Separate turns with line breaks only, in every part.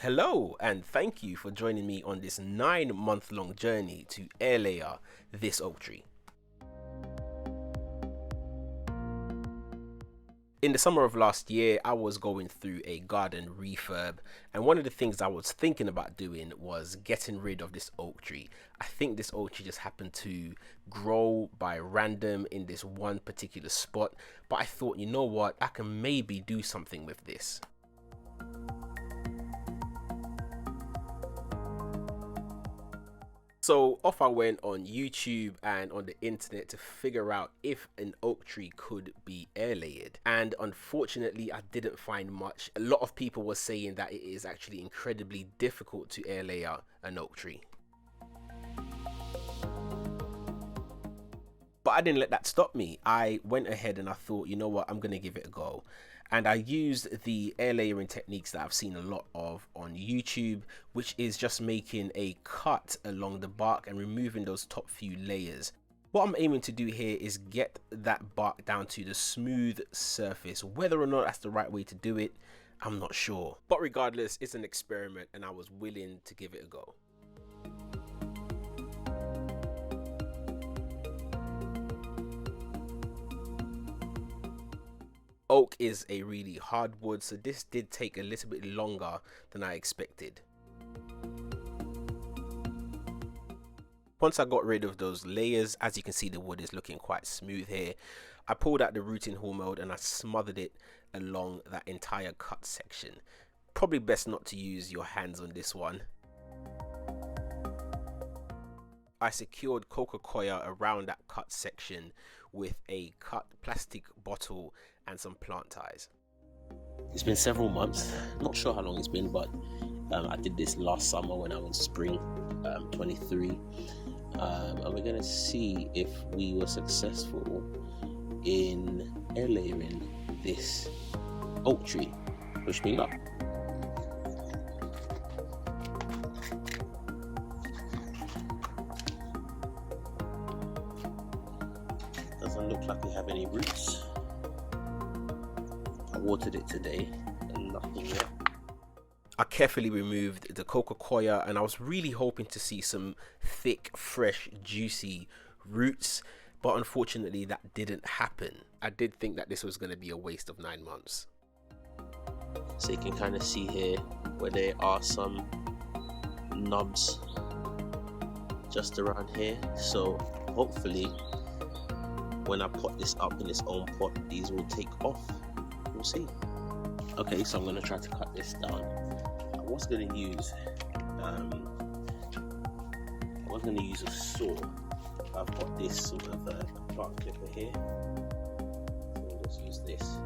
Hello, and thank you for joining me on this 9-month long journey to air layer this oak tree. In the summer of last year, I was going through a garden refurb, and one of the things I was thinking about doing was getting rid of this oak tree. I think this oak tree just happened to grow by random in this one particular spot, but I thought, you know what, I can maybe do something with this. So off I went on YouTube and on the internet to figure out if an oak tree could be air layered, and unfortunately I didn't find much. A lot of people were saying that it is actually incredibly difficult to air layer an oak tree. But I didn't let that stop me. I went ahead and I thought, you know what, I'm going to give it a go. And I used the air layering techniques that I've seen a lot of on YouTube, which is just making a cut along the bark and removing those top few layers. What I'm aiming to do here is get that bark down to the smooth surface. Whether or not that's the right way to do it, I'm not sure. But regardless, it's an experiment and I was willing to give it a go. Oak is a really hard wood, so this did take a little bit longer than I expected. Once I got rid of those layers, as you can see, the wood is looking quite smooth here. I pulled out the rooting horn mode and I smothered it along that entire cut section. Probably best not to use your hands on this one. I secured coca-cola around that cut section with a cut plastic bottle and some plant ties. It's been several months, not sure how long it's been, but I did this last summer when I was spring 23, and we're gonna see if we were successful in air layering this oak tree. Wish me luck. Doesn't look like we have any roots. I watered it today and nothing yet. I carefully removed the coca-cola and I was really hoping to see some thick, fresh, juicy roots, but unfortunately that didn't happen. I did think that this was going to be a waste of 9 months. So you can kind of see here where there are some knobs just around here, so hopefully when I pot this up in its own pot, these will take off. We'll see. Okay, so I'm going to try to cut this down. I was going to use a saw. I've got this sort of plant clipper here, so I'll just use this.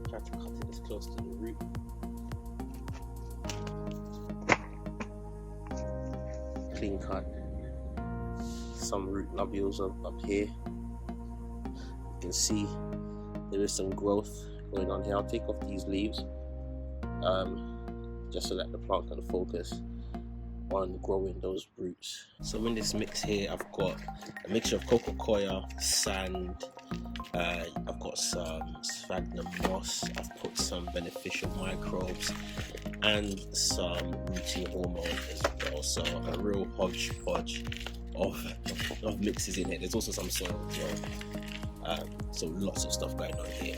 Try to cut it as close to the root. Clean cut. Some root lobules up here. You can see there is some growth going on here. I'll take off these leaves just so that the plant can focus on growing those roots. So in this mix here, I've got a mixture of coca-cola, sand, I've got some sphagnum moss, I've put some beneficial microbes and some rooting hormone as well. So a real hodgepodge of mixes in it. There's also some soil as well. So lots of stuff going on here.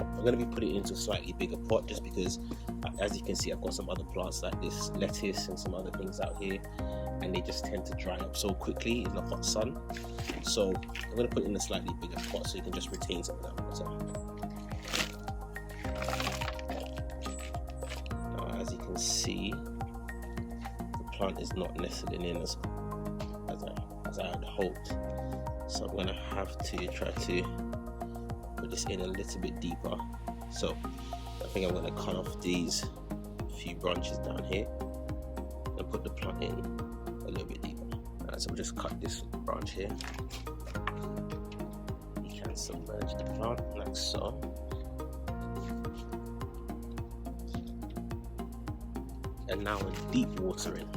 I'm going to be putting it into a slightly bigger pot just because, as you can see, I've got some other plants like this lettuce and some other things out here, and they just tend to dry up so quickly in the hot sun. So I'm going to put it in a slightly bigger pot so you can just retain some of that water. Now, as you can see, the plant is not nestling in as I had hoped. So I'm going to have to try to put this in a little bit deeper. So I think I'm going to cut off these few branches down here and put the plant in a little bit deeper. So we'll just cut this branch here. You can submerge the plant like so. And now we're deep watering.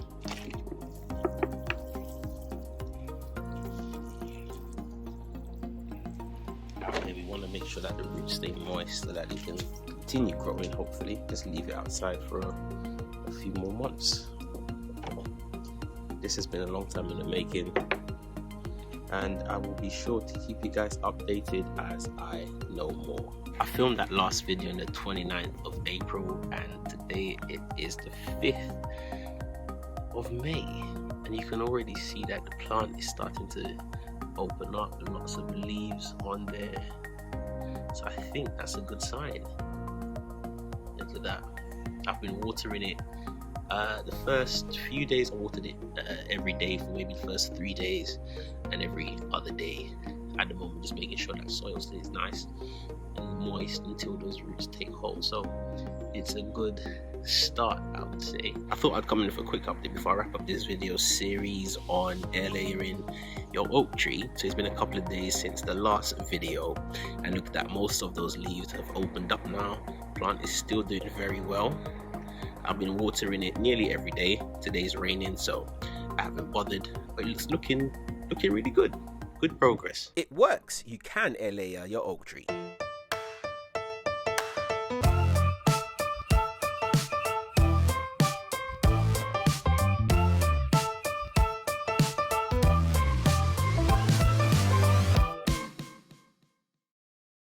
And we want to make sure that the roots stay moist so that they can continue growing, hopefully. Just leave it outside for a few more months. This has been a long time in the making, and I will be sure to keep you guys updated as I know more. I filmed that last video on the 29th of April, and today it is the 5th of May, and you can already see that the plant is starting to open up, lots of leaves on there, so I think that's a good sign. Look at that. I've been watering it. The first few days I watered it every day for maybe the first 3 days, and every other day at the moment, just making sure that soil stays nice and moist until those roots take hold. So it's a good start, I would say. I thought I'd come in for a quick update before I wrap up this video series on air layering your oak tree. So it's been a couple of days since the last video, and look at that, most of those leaves have opened up now. Plant is still doing very well. I've been watering it nearly every day. Today's raining, so I haven't bothered, but it's looking really good. Good progress. It works. You can air layer your oak tree.